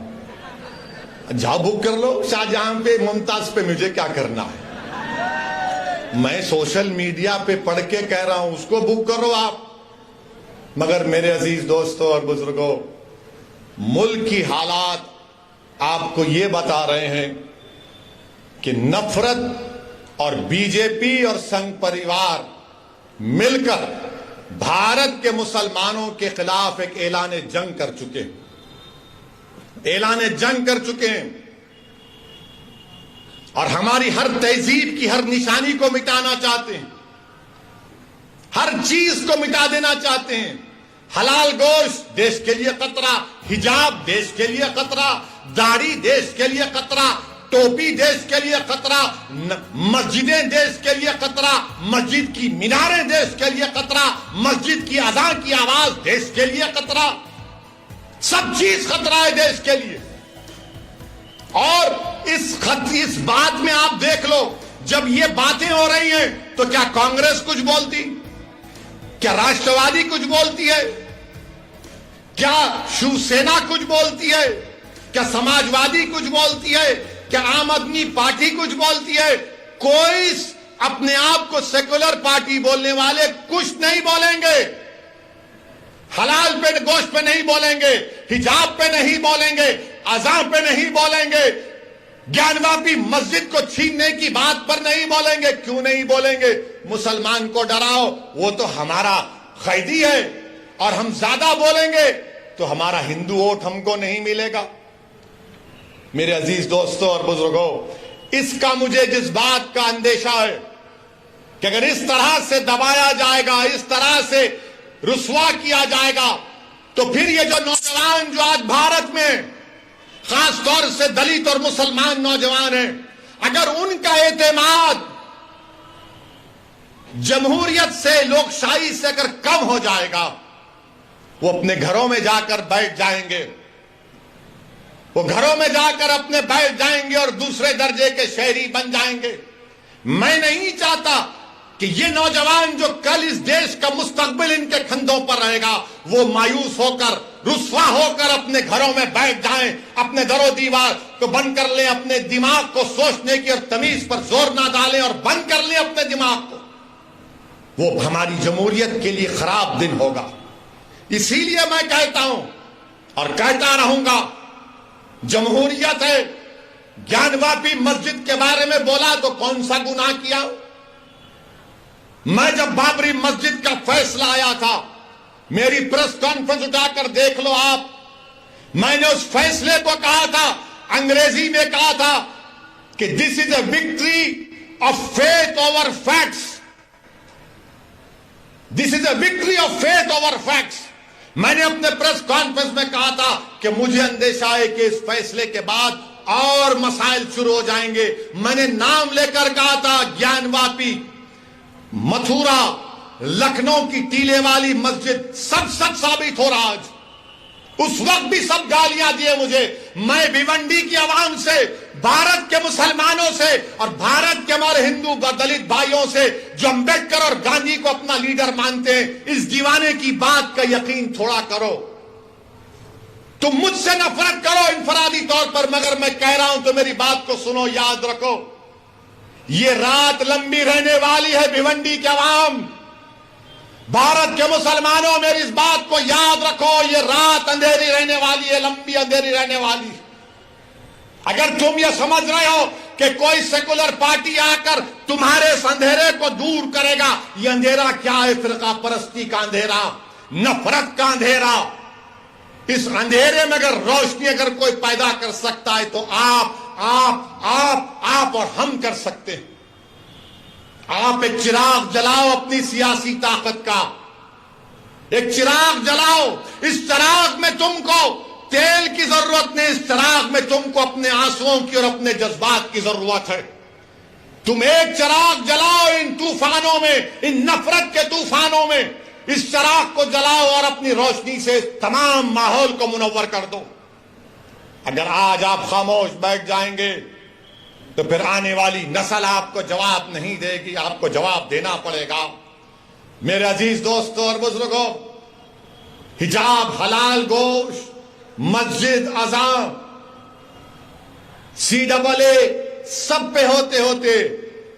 जाओ बुक कर लो शाहजहां पे, मुमताज पे, मुझे क्या करना है। मैं सोशल मीडिया पे पढ़ के कह रहा हूं, उसको बुक करो आप। मगर मेरे अजीज दोस्तों और बुजुर्गों, मुल्क की हालात आपको ये बता रहे हैं कि नफरत और बीजेपी और संघ परिवार मिलकर भारत के मुसलमानों के खिलाफ एक ऐलान जंग कर चुके हैं, ऐलान जंग कर चुके हैं और हमारी हर तहजीब की हर निशानी को मिटाना चाहते हैं, हर चीज को मिटा देना चाहते हैं। हलाल गोश्त देश के लिए खतरा, हिजाब देश के लिए खतरा, दाढ़ी देश के लिए खतरा, टोपी देश के लिए खतरा, मस्जिदें देश के लिए खतरा, मस्जिद की मीनारें देश के लिए खतरा, मस्जिद की अज़ान की आवाज देश के लिए खतरा, सब चीज खतरा है देश के लिए। और इस बात में आप देख लो, जब ये बातें हो रही हैं तो क्या कांग्रेस कुछ बोलती, क्या राष्ट्रवादी कुछ बोलती है, क्या शिवसेना कुछ बोलती है, क्या समाजवादी कुछ बोलती है, क्या आम आदमी पार्टी कुछ बोलती है? कोई अपने आप को सेकुलर पार्टी बोलने वाले कुछ नहीं बोलेंगे। हलाल पे गोश्त पे नहीं बोलेंगे, हिजाब पे नहीं बोलेंगे, अज़ान पे नहीं बोलेंगे, ज्ञानवापी मस्जिद को छीनने की बात पर नहीं बोलेंगे। क्यों नहीं बोलेंगे? मुसलमान को डराओ, वो तो हमारा कैदी है, और हम ज्यादा बोलेंगे तो हमारा हिंदू वोट हमको नहीं मिलेगा। मेरे अजीज दोस्तों और बुजुर्गों, इसका मुझे जिस बात का अंदेशा है कि अगर इस तरह से दबाया जाएगा, इस तरह से रुसवा किया जाएगा, तो फिर ये जो नौजवान जो आज भारत में खास तौर से दलित और मुसलमान नौजवान हैं, अगर उनका एतमाद जमहूरियत से, लोकशाही से अगर कम हो जाएगा, वो अपने घरों में जाकर बैठ जाएंगे, वो घरों में जाकर अपने बैठ जाएंगे और दूसरे दर्जे के शहरी बन जाएंगे। मैं नहीं चाहता कि ये नौजवान जो कल इस देश का मुस्तकबिल इनके कंधों पर रहेगा, वो मायूस होकर, रुस्वा होकर अपने घरों में बैठ जाएं, अपने दरो दीवार को बंद कर लें, अपने दिमाग को सोचने की और तमीज पर जोर ना डालें और बंद कर लें अपने दिमाग को। वो हमारी जमहूरियत के लिए खराब दिन होगा। इसीलिए मैं कहता हूं और कहता रहूंगा, जमहूरियत है। ज्ञानवापी मस्जिद के बारे में बोला तो कौन सा गुनाह किया? मैं जब बाबरी मस्जिद का फैसला आया था, मेरी प्रेस कॉन्फ्रेंस उठाकर देख लो आप, मैंने उस फैसले को कहा था, अंग्रेजी में कहा था कि this is a victory of faith over facts, this is a victory of faith over facts. मैंने अपने प्रेस कॉन्फ्रेंस में कहा था कि मुझे अंदेशा है कि इस फैसले के बाद और मसाइल शुरू हो जाएंगे। मैंने नाम लेकर कहा था, ज्ञानवापी, मथुरा, लखनऊ की टीले वाली मस्जिद, सब सच साबित हो रहा आज। उस वक्त भी सब गालियां दिए मुझे। मैं भिवंडी की आवाम से, भारत के मुसलमानों से और भारत के हमारे हिंदू दलित भाइयों से जो अंबेडकर और गांधी को अपना लीडर मानते हैं, इस दीवाने की बात का यकीन थोड़ा करो। तुम मुझसे नफरत करो इंफरादी तौर पर, मगर मैं कह रहा हूं तो मेरी बात को सुनो, याद रखो, ये रात लंबी रहने वाली है। भिवंडी के आवाम, भारत के मुसलमानों, मेरी इस बात को याद रखो, ये रात अंधेरी रहने वाली है, लंबी अंधेरी रहने वाली है। अगर तुम ये समझ रहे हो कि कोई सेकुलर पार्टी आकर तुम्हारे इस अंधेरे को दूर करेगा, ये अंधेरा क्या है? फिरका परस्ती का अंधेरा, नफरत का अंधेरा। इस अंधेरे में अगर रोशनी अगर कोई पैदा कर सकता है तो आप और हम कर सकते हैं। आप एक चिराग जलाओ अपनी सियासी ताकत का, एक चिराग जलाओ। इस चिराग में तुमको तेल की जरूरत नहीं, इस चिराग में तुमको अपने आंसुओं की और अपने जज्बात की जरूरत है। तुम एक चिराग जलाओ इन तूफानों में, इन नफरत के तूफानों में। इस चिराग को जलाओ और अपनी रोशनी से तमाम माहौल को मुनव्वर कर दो। अगर आज आप खामोश बैठ जाएंगे तो फिर आने वाली नस्ल आपको जवाब नहीं देगी, आपको जवाब देना पड़ेगा। मेरे अजीज दोस्तों और बुजुर्गों, हिजाब, हलाल गोश्त, मस्जिद, अज़ान, CAA सब पे होते होते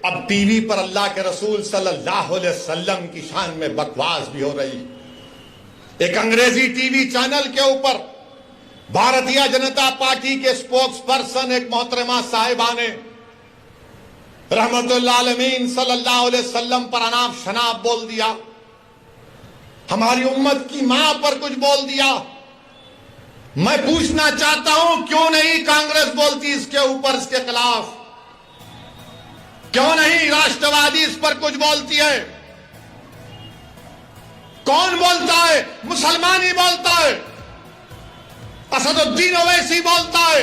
अब टीवी पर अल्लाह के रसूल सल्लल्लाहु अलैहि वसल्लम की शान में बकवास भी हो रही। एक अंग्रेजी टीवी चैनल के ऊपर भारतीय जनता पार्टी के स्पोक्स पर्सन एक मोहतरमा साहिबा ने रहमतुल्लाह आलमीन सल्लल्लाहु अलैहि वसल्लम पर अनाप शनाप बोल दिया, हमारी उम्मत की मां पर कुछ बोल दिया। मैं पूछना चाहता हूं क्यों नहीं कांग्रेस बोलती इसके ऊपर, इसके खिलाफ? क्यों नहीं राष्ट्रवादी इस पर कुछ बोलती है? कौन बोलता है? मुसलमान ही बोलता है, असदुद्दीन ओवैसी बोलता है।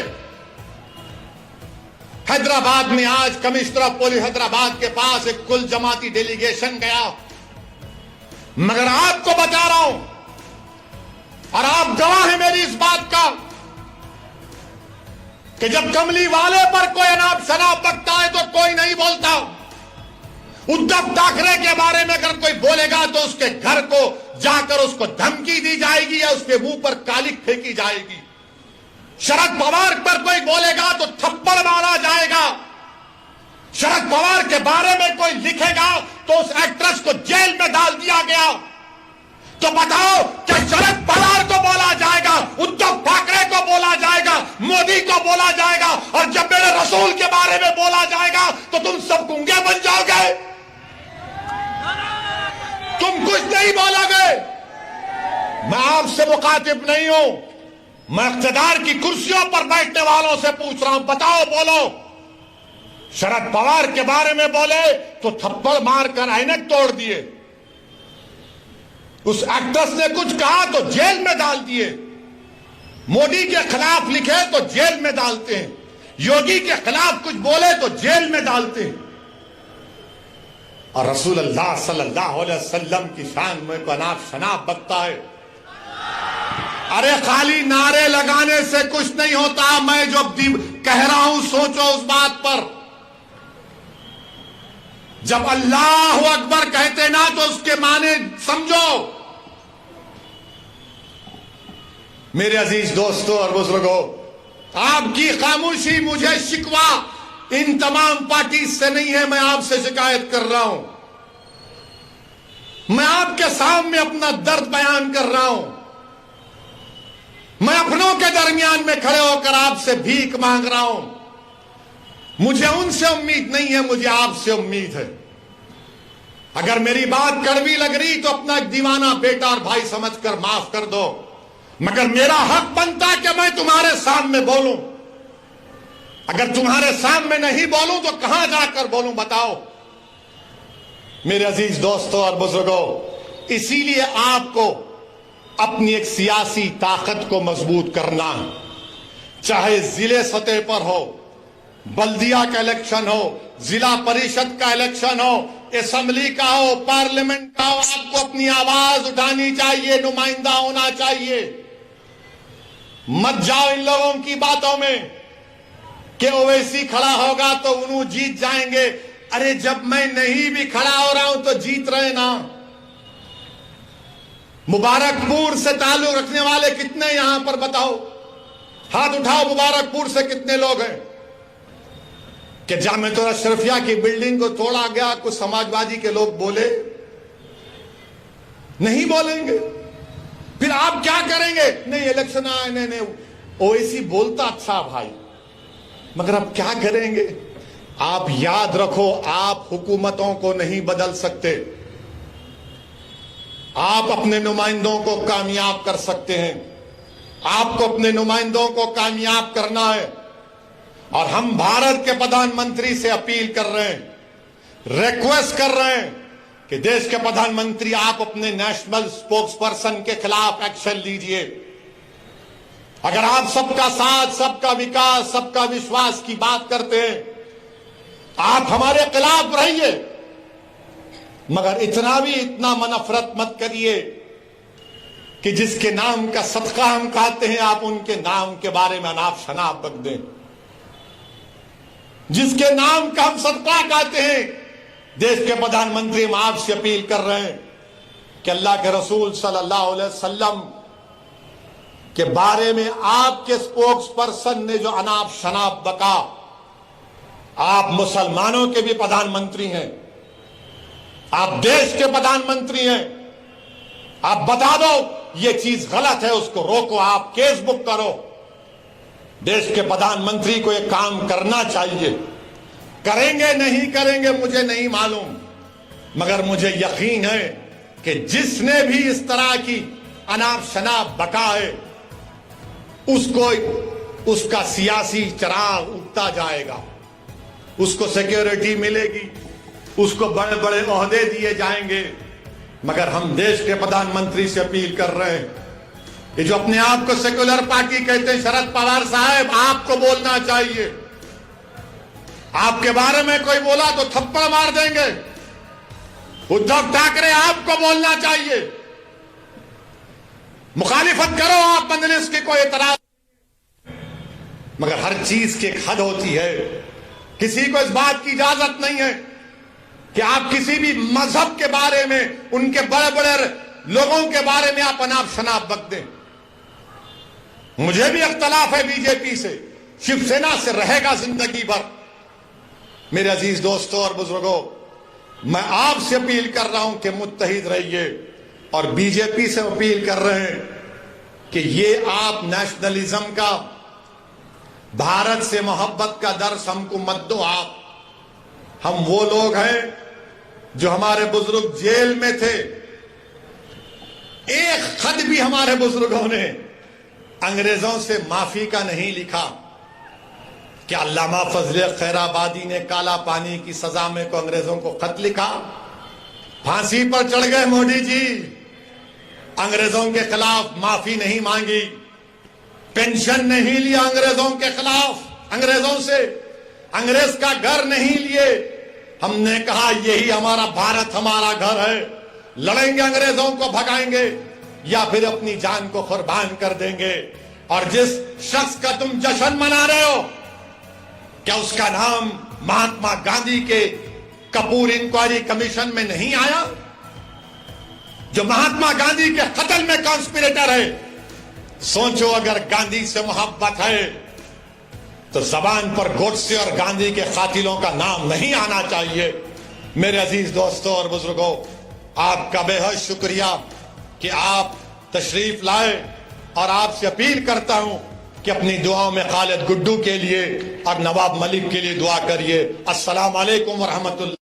हैदराबाद में आज कमिश्नर ऑफ पुलिस हैदराबाद के पास एक कुल जमाती डेलीगेशन गया, मगर आपको बता रहा हूं और आप गवाह हैं मेरी इस बात का कि जब कमली वाले पर कोई अनाप शनाप बकता है तो कोई नहीं बोलता। उद्धव ठाकरे के बारे में अगर कोई बोलेगा तो उसके घर को जाकर उसको धमकी दी जाएगी या उसके मुंह पर कालिक फेंकी जाएगी। शरद पवार पर कोई बोलेगा तो थप्पड़ मारा जाएगा। शरद पवार के बारे में कोई लिखेगा तो उस एक्ट्रेस को जेल में डाल दिया गया। तो बताओ क्या शरद पवार को बोला जाएगा, उद्धव ठाकरे को बोला जाएगा, मोदी को बोला जाएगा, और जब मेरे रसूल के बारे में बोला जाएगा तो तुम सब गूंगे बन जाओगे? तुम कुछ नहीं बोलोगे। मैं आपसे मुखातिब नहीं हूं, मैं इख्तिदार की कुर्सियों पर बैठने वालों से पूछ रहा हूं, बताओ बोलो। शरद पवार के बारे में बोले तो थप्पड़ मारकर ऐनक तोड़ दिए। उस एक्ट्रेस ने कुछ कहा तो जेल में डाल दिए। मोदी के खिलाफ लिखे तो जेल में डालते हैं, योगी के खिलाफ कुछ बोले तो जेल में डालते हैं। और रसूल अल्लाह सल्लल्लाहु अलैहि वसल्लम की शान में को अनाप शनाप बकता है। अरे खाली नारे लगाने से कुछ नहीं होता। मैं जो कह रहा हूं सोचो उस बात पर। जब अल्लाह अकबर कहते ना तो उसके माने समझो। मेरे अजीज दोस्तों और बुजुर्गों, आपकी खामोशी मुझे शिकवा इन तमाम पार्टी से नहीं है, मैं आपसे शिकायत कर रहा हूं। मैं आपके सामने अपना दर्द बयान कर रहा हूं। मैं अपनों के दरमियान में खड़े होकर आपसे भीख मांग रहा हूं। मुझे उनसे उम्मीद नहीं है, मुझे आपसे उम्मीद है। अगर मेरी बात कड़वी लग रही तो अपना एक दीवाना बेटा और भाई समझकर माफ कर दो, मगर मेरा हक बनता है कि मैं तुम्हारे सामने बोलूं। अगर तुम्हारे सामने नहीं बोलूं तो कहां जाकर बोलूं, बताओ। मेरे अजीज दोस्तों और बुजुर्गों, इसीलिए आपको अपनी एक सियासी ताकत को मजबूत करना, चाहे जिले सतह पर हो, बल्दिया का इलेक्शन हो, जिला परिषद का इलेक्शन हो, असेंबली का हो, पार्लियामेंट का हो, आपको अपनी आवाज उठानी चाहिए, नुमाइंदा होना चाहिए। मत जाओ इन लोगों की बातों में कि ओवैसी खड़ा होगा तो उन्होंने जीत जाएंगे। अरे जब मैं नहीं भी खड़ा हो रहा हूं तो जीत रहे ना। मुबारकपुर से ताल्लुक रखने वाले कितने यहां पर बताओ, हाथ उठाओ। मुबारकपुर से कितने लोग हैं कि जामिया अशरफिया की बिल्डिंग को तोड़ा गया, कुछ समाजवादी के लोग बोले? नहीं बोलेंगे। फिर आप क्या करेंगे? नहीं इलेक्शन आए, नहीं ओवैसी बोलता अच्छा भाई, मगर अब क्या करेंगे? आप याद रखो, आप हुकूमतों को नहीं बदल सकते, आप अपने नुमाइंदों को कामयाब कर सकते हैं। आपको अपने नुमाइंदों को कामयाब करना है। और हम भारत के प्रधानमंत्री से अपील कर रहे हैं, रिक्वेस्ट कर रहे हैं कि देश के प्रधानमंत्री आप अपने नेशनल स्पोक्स पर्सन के खिलाफ एक्शन लीजिए। अगर आप सबका साथ, सबका विकास, सबका विश्वास की बात करते हैं, आप हमारे खिलाफ रहिए, मगर इतना नफरत मत करिए कि जिसके नाम का सदका हम खाते हैं आप उनके नाम के बारे में अनाप शनाप बक दें। जिसके नाम का हम सदका खाते हैं, देश के प्रधानमंत्री हम आपसे अपील कर रहे हैं कि अल्लाह के रसूल सल्लल्लाहु अलैहि वसल्लम के बारे में आपके स्पोक्स पर्सन ने जो अनाप शनाप बका, आप मुसलमानों के भी प्रधानमंत्री हैं, आप देश के प्रधानमंत्री हैं। आप बता दो ये चीज गलत है, उसको रोको, आप केस बुक करो। देश के प्रधानमंत्री को एक काम करना चाहिए। करेंगे नहीं करेंगे मुझे नहीं मालूम, मगर मुझे यकीन है कि जिसने भी इस तरह की अनाप शनाप बका है उसको उसका सियासी चराग उठता जाएगा, उसको सिक्योरिटी मिलेगी, उसको बड़े बड़े ओहदे दिए जाएंगे। मगर हम देश के प्रधानमंत्री से अपील कर रहे हैं, ये जो अपने आप को सेक्युलर पार्टी कहते हैं, शरद पवार साहब आपको बोलना चाहिए। आपके बारे में कोई बोला तो थप्पड़ मार देंगे। उद्धव ठाकरे आपको बोलना चाहिए, मुखालिफत करो आप मजलिस की, कोई एतराज, मगर हर चीज की एक हद होती है। किसी को इस बात की इजाजत नहीं है कि आप किसी भी मजहब के बारे में, उनके बड़े बड़े लोगों के बारे में आप अनाप शनाप बक दें। मुझे भी इख्तलाफ है बीजेपी से, शिवसेना से रहेगा जिंदगी भर। मेरे अजीज दोस्तों और बुजुर्गों, मैं आपसे अपील कर रहा हूं कि मुत्तहिद रहिए, और बीजेपी से अपील कर रहे हैं कि ये आप नेशनलिज्म का, भारत से मोहब्बत का दर्स हमको मत दो। आप, हम वो लोग हैं जो हमारे बुजुर्ग जेल में थे, एक खत भी हमारे बुजुर्गों ने अंग्रेजों से माफी का नहीं लिखा। क्या अल्लामा फजले खैराबादी ने काला पानी की सजा में को अंग्रेजों को खत लिखा? फांसी पर चढ़ गए मोदी जी, अंग्रेजों के खिलाफ माफी नहीं मांगी, पेंशन नहीं लिया अंग्रेजों के खिलाफ, अंग्रेजों से अंग्रेज का घर नहीं लिए। हमने कहा यही हमारा भारत, हमारा घर है, लड़ेंगे, अंग्रेजों को भगाएंगे या फिर अपनी जान को कुर्बान कर देंगे। और जिस शख्स का तुम जश्न मना रहे हो, क्या उसका नाम महात्मा गांधी के कपूर इंक्वायरी कमीशन में नहीं आया, जो महात्मा गांधी के कत्ल में कॉन्स्पिरेटर है? सोचो, अगर गांधी से मोहब्बत है तो जबान पर गोडसे और गांधी के कातिलों का नाम नहीं आना चाहिए। मेरे अजीज दोस्तों और बुजुर्गों, आपका बेहद शुक्रिया कि आप तशरीफ लाए, और आपसे अपील करता हूं कि अपनी दुआओं में खालिद गुड्डू के लिए और नवाब मलिक के लिए दुआ करिए। अस्सलाम वालेकुम व रहमतुल्लाह।